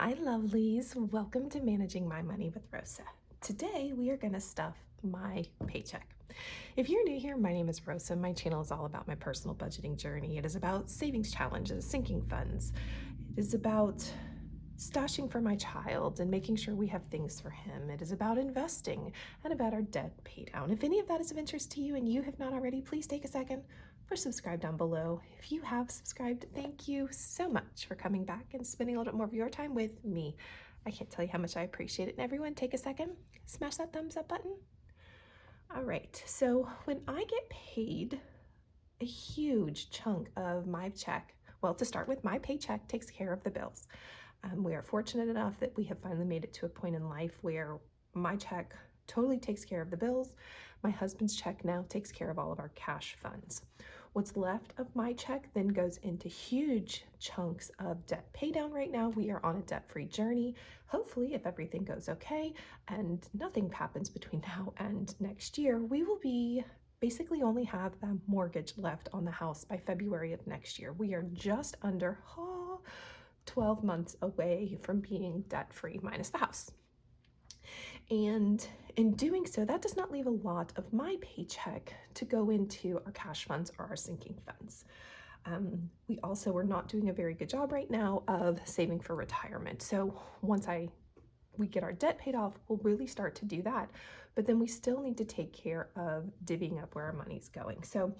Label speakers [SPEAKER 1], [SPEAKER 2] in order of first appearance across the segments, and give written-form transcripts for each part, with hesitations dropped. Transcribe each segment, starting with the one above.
[SPEAKER 1] Hi lovelies, welcome to Managing My Money with Rosa. Today we are going to stuff my paycheck. If you're new here, my name is Rosa. My channel is all about my personal budgeting journey. It is about savings challenges, sinking funds. It is about stashing for my child and making sure we have things for him. It is about investing and about our debt pay down. If any of that is of interest to you and you have not already, please take a second or subscribe down below. If you have subscribed, thank you so much for coming back and spending a little bit more of your time with me. I can't tell you how much I appreciate it. And everyone, take a second, smash that thumbs up button. All right, so when I get paid, a huge chunk of my check, well, to start with, my paycheck takes care of the bills. We are fortunate enough that we have finally made it to a point in life where my check totally takes care of the bills. My husband's check now takes care of all of our cash funds. What's left of my check then goes into huge chunks of debt pay down. Right now, we are on a debt-free journey. Hopefully, if everything goes okay and nothing happens between now and next year, we will be basically only have the mortgage left on the house by February of next year. We are just under 12 months away from being debt-free minus the house. And in doing so, that does not leave a lot of my paycheck to go into our cash funds or our sinking funds. We also are not doing a very good job right now of saving for retirement. So once we get our debt paid off, we'll really start to do that. But then we still need to take care of divvying up where our money's going. So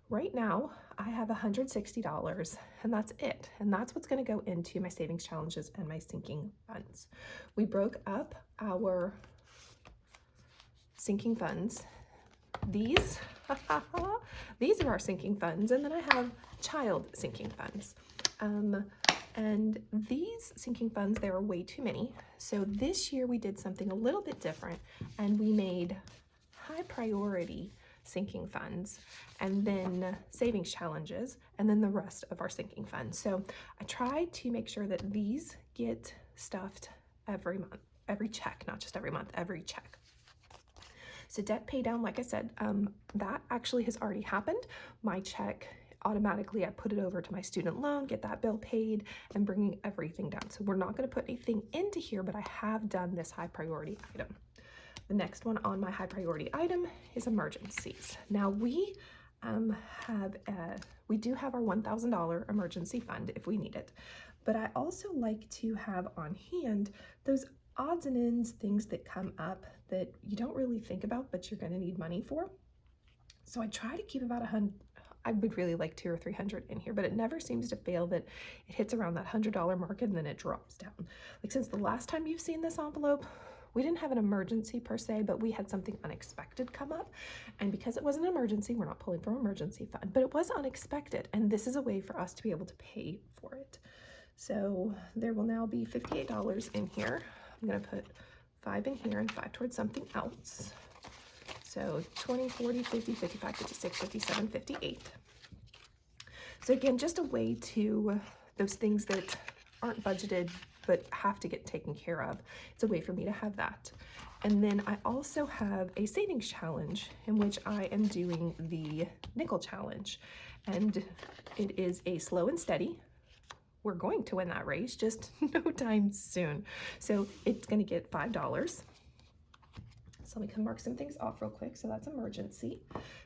[SPEAKER 1] right now, I have $160, and that's it. And that's what's going to go into my savings challenges and my sinking funds. We broke up our sinking funds. These are our sinking funds, and then I have child sinking funds. And these sinking funds, there are way too many. So this year we did something a little bit different, and we made high priority sinking funds, and then savings challenges, and then the rest of our sinking funds. So I try to make sure that these get stuffed every month, every check, not just every month, every check. So debt pay down, like I said, that actually has already happened. My check, automatically I put it over to my student loan, get that bill paid, and bringing everything down. So we're not going to put anything into here, but I have done this high priority item. The next one on my high priority item is emergencies. Now we do have our $1,000 emergency fund if we need it, but I also like to have on hand those odds and ends, things that come up that you don't really think about, but you're going to need money for. So I try to keep about 100. I would really like 200 or 300 in here, but it never seems to fail that it hits around that $100 mark and then it drops down. Like since the last time you've seen this envelope, we didn't have an emergency per se, but we had something unexpected come up. And because it was an emergency, we're not pulling from emergency fund, but it was unexpected. And this is a way for us to be able to pay for it. So there will now be $58 in here. I'm going to put 5 in here and 5 towards something else. So 20, 40, 50, 55, 56, 57, 58. So again, just a way to, those things that aren't budgeted but have to get taken care of, it's a way for me to have that. And then I also have a savings challenge in which I am doing the nickel challenge. And it is a slow and steady. We're going to win that race, just no time soon. So it's going to get $5. So let me come mark some things off real quick. So that's emergency.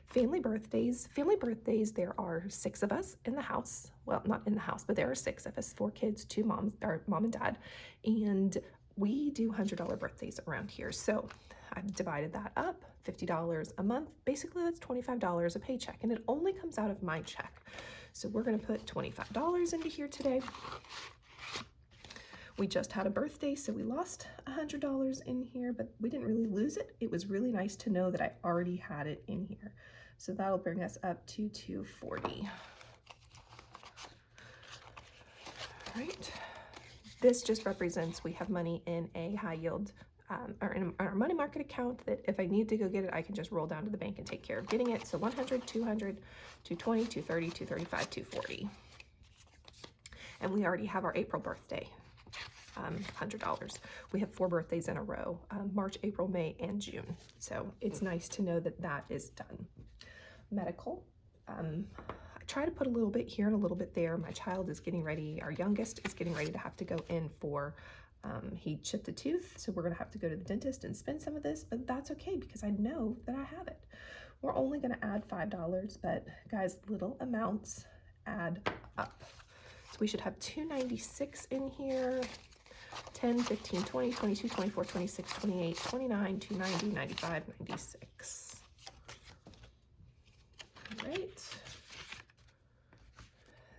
[SPEAKER 1] Family birthdays. Family birthdays, there are 6 of us in the house. Well, not in the house, but there are 6 of us, 4 kids, 2 moms, or mom and dad. And we do $100 birthdays around here. So I've divided that up, $50 a month. Basically, that's $25 a paycheck, and it only comes out of my check. So we're going to put $25 into here today. We just had a birthday, so we lost $100 in here, but we didn't really lose it. It was really nice to know that I already had it in here. So that'll bring us up to $240. All right. This just represents we have money in a high yield or in our money market account that if I need to go get it, I can just roll down to the bank and take care of getting it. So 100, 200, 220, 230, 235, 240. And we already have our April birthday. $100. We have 4 birthdays in a row, March, April, May, and June. So it's nice to know that that is done. Medical. I try to put a little bit here and a little bit there. My child is getting ready. Our youngest is getting ready to have to go in for He chipped a tooth, so we're gonna have to go to the dentist and spend some of this, but that's okay because I know that I have it. We're only gonna add $5, but guys, little amounts add up. So we should have $296 in here. 10, 15, 20, 22, 24, 26, 28, 29, 290, 95, 96. All right.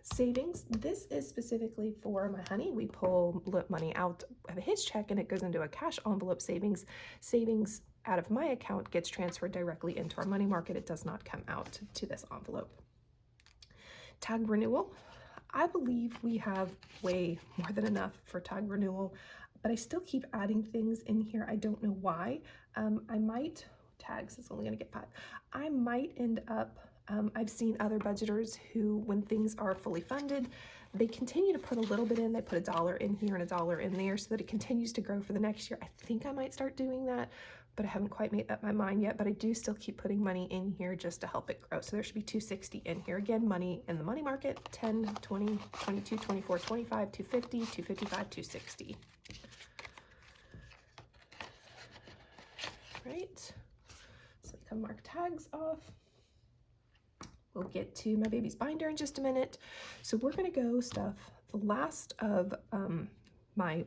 [SPEAKER 1] Savings, this is specifically for my honey. We pull money out of his check and it goes into a cash envelope savings. Savings out of my account gets transferred directly into our money market. It does not come out to this envelope. Tag renewal. I believe we have way more than enough for tag renewal, but I still keep adding things in here. I don't know why. I might, tags is only gonna get 5. I might end up, I've seen other budgeters who, when things are fully funded, they continue to put a little bit in. They put $1 in here and $1 in there so that it continues to grow for the next year. I think I might start doing that, but I haven't quite made up my mind yet, but I do still keep putting money in here just to help it grow. So there should be $260 in here. Again, money in the money market, 10, 20, 22, 24, 25, 250, 255, 260. Right, so we can mark tags off. We'll get to my baby's binder in just a minute. So we're gonna go stuff the last of my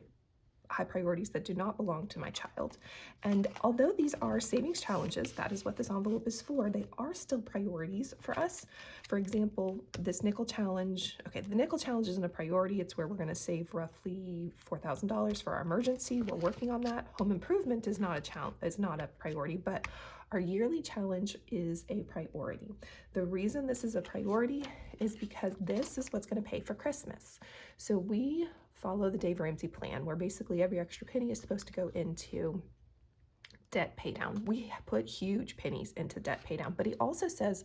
[SPEAKER 1] high priorities that do not belong to my child. And although these are savings challenges, that is what this envelope is for, they are still priorities for us. For example, this nickel challenge, okay, the nickel challenge isn't a priority. It's where we're gonna save roughly $4,000 for our emergency. We're working on that. Home improvement is not a priority, but our yearly challenge is a priority. The reason this is a priority is because this is what's gonna pay for Christmas. So we follow the Dave Ramsey plan, where basically every extra penny is supposed to go into debt pay down. We put huge pennies into debt pay down, but he also says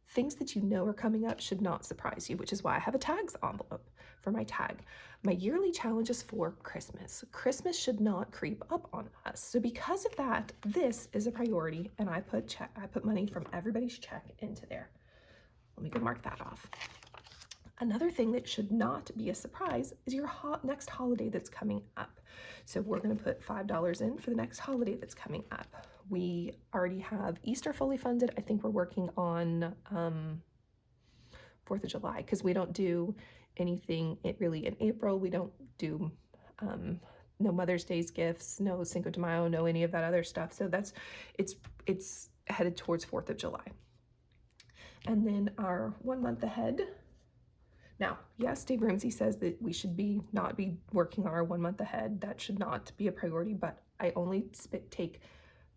[SPEAKER 1] things that you know are coming up should not surprise you, which is why I have a tags envelope for my tag. My yearly challenge is for Christmas. Christmas should not creep up on us. So because of that, this is a priority, and I put money from everybody's check into there. Let me go mark that off. Another thing that should not be a surprise is your next holiday that's coming up. So we're gonna put $5 in for the next holiday that's coming up. We already have Easter fully funded. I think we're working on 4th of July because we don't do anything really in April. We don't do no Mother's Day's gifts, no Cinco de Mayo, no any of that other stuff. So it's headed towards 4th of July. And then our 1 month ahead. Now, yes, Dave Ramsey says that we should not be working on our 1 month ahead. That should not be a priority, but I only take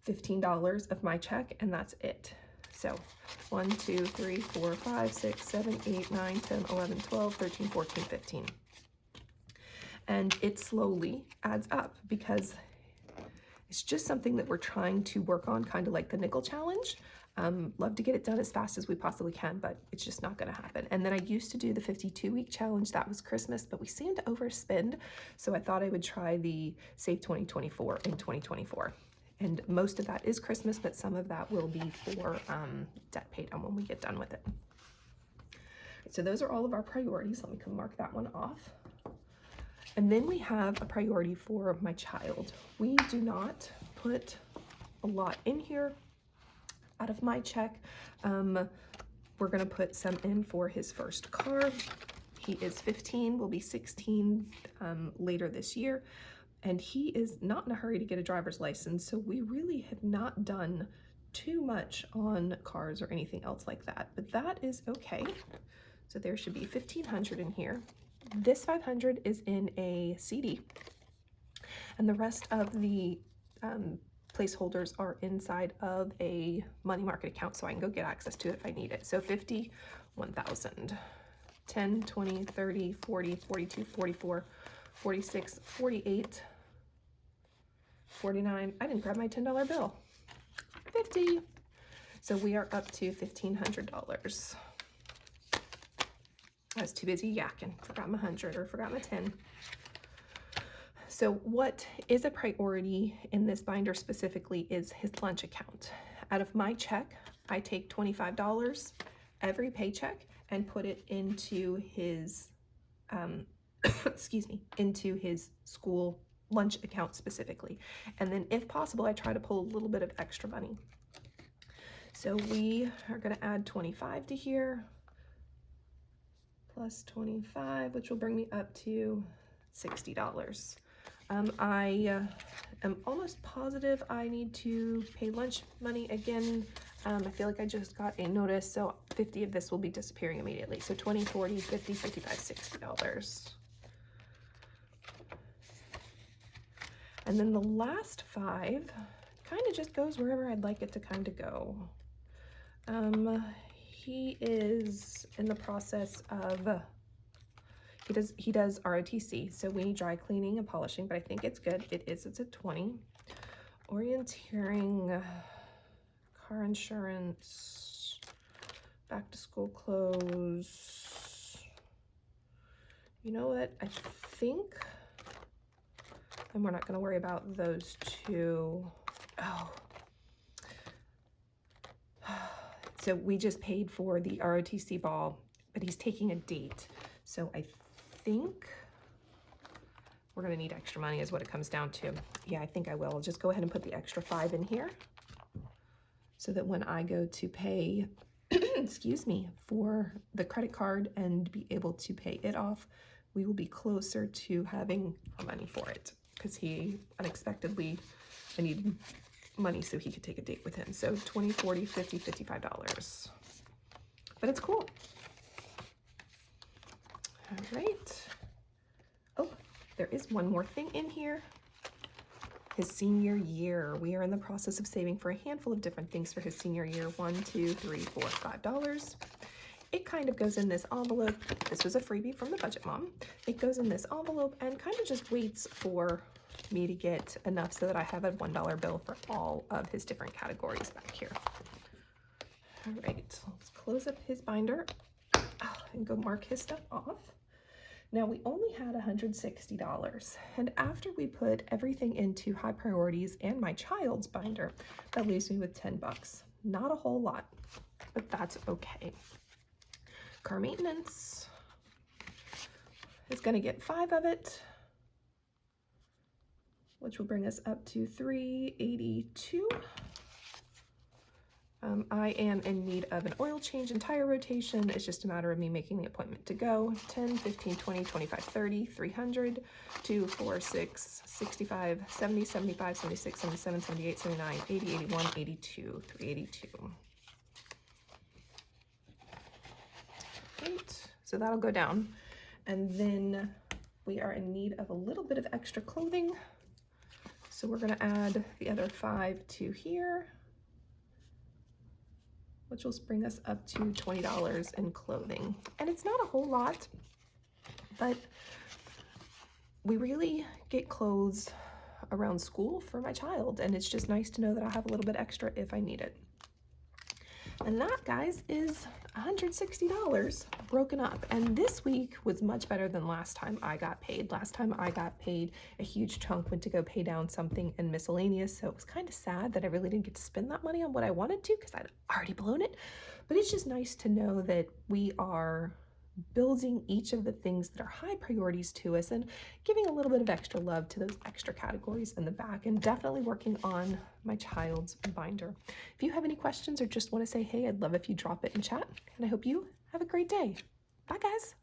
[SPEAKER 1] $15 of my check and that's it. So 1, 2, 3, 4, 5, 6, 7, 8, 9, 10, 11, 12, 13, 14, 15. And it slowly adds up because it's just something that we're trying to work on, kind of like the nickel challenge. Love to get it done as fast as we possibly can, but it's just not gonna happen. And then I used to do the 52-week challenge. That was Christmas, but we seemed to overspend. So I thought I would try the Save 2024 in 2024. And most of that is Christmas, but some of that will be for debt pay down when we get done with it. So those are all of our priorities. Let me come mark that one off. And then we have a priority for my child. We do not put a lot in here out of my check. We're gonna put some in for his first car. He is 15, will be 16 later this year, and he is not in a hurry to get a driver's license, so we really have not done too much on cars or anything else like that, but that is okay. So there should be $1,500 in here. This $500 is in a CD, and the rest of the placeholders are inside of a money market account, so I can go get access to it if I need it. So 50, 1,000, 10, 20, 30, 40, 42, 44, 46, 48, 49. I didn't grab my $10 bill. 50. So we are up to $1,500. I was too busy yakking, forgot my 100 or forgot my 10. So what is a priority in this binder specifically is his lunch account. Out of my check, I take $25 every paycheck and put it into his, excuse me, into his school lunch account specifically. And then if possible, I try to pull a little bit of extra money. So we are going to add 25 to here, plus 25, which will bring me up to $60. I am almost positive I need to pay lunch money again. I feel like I just got a notice, so 50 of this will be disappearing immediately. So 20, 40, 50, 55, $60. And then the last 5 kind of just goes wherever I'd like it to kind of go. He is in the process of, he does ROTC, so we need dry cleaning and polishing, but I think it's good. It's a 20. Orienteering, car insurance, back to school clothes. You know what, I think, and we're not going to worry about those 2. Oh. So we just paid for the ROTC ball, but he's taking a date. So I think we're going to need extra money is what it comes down to. Yeah, I think I will. I'll just go ahead and put the extra 5 in here so that when I go to pay, excuse me, for the credit card and be able to pay it off, we will be closer to having money for it, because he unexpectedly, I needed money so he could take a date with him. So 20, 40, 50, $55. But it's cool. All right. Oh, there is one more thing in here. His senior year. We are in the process of saving for a handful of different things for his senior year. $1, $2, $3, $4, $5. It kind of goes in this envelope. This was a freebie from the Budget Mom. It goes in this envelope and kind of just waits for me to get enough so that I have a $1 bill for all of his different categories back here. All right, let's close up his binder and go mark his stuff off. Now we only had $160, and after we put everything into high priorities and my child's binder, that leaves me with $10. Not a whole lot, but that's okay. Car maintenance is going to get 5 of it, which will bring us up to $382. I am in need of an oil change and tire rotation. It's just a matter of me making the appointment to go. 10, 15, 20, 25, 30, 300, 2, 4, 6, 65, 70, 75, 76, 77, 78, 79, 80, 81, 82, 382. Right, so that'll go down. And then we are in need of a little bit of extra clothing. So we're gonna add the other 5 to here, which will bring us up to $20 in clothing. And it's not a whole lot, but we really get clothes around school for my child, and it's just nice to know that I have a little bit extra if I need it. And that, guys, is $160 broken up. And this week was much better than last time I got paid. Last time I got paid, a huge chunk went to go pay down something in miscellaneous. So it was kind of sad that I really didn't get to spend that money on what I wanted to, because I'd already blown it. But it's just nice to know that we are building each of the things that are high priorities to us and giving a little bit of extra love to those extra categories in the back, and definitely working on my child's binder. If you have any questions or just want to say hey, I'd love if you drop it in chat, and I hope you have a great day. Bye, guys.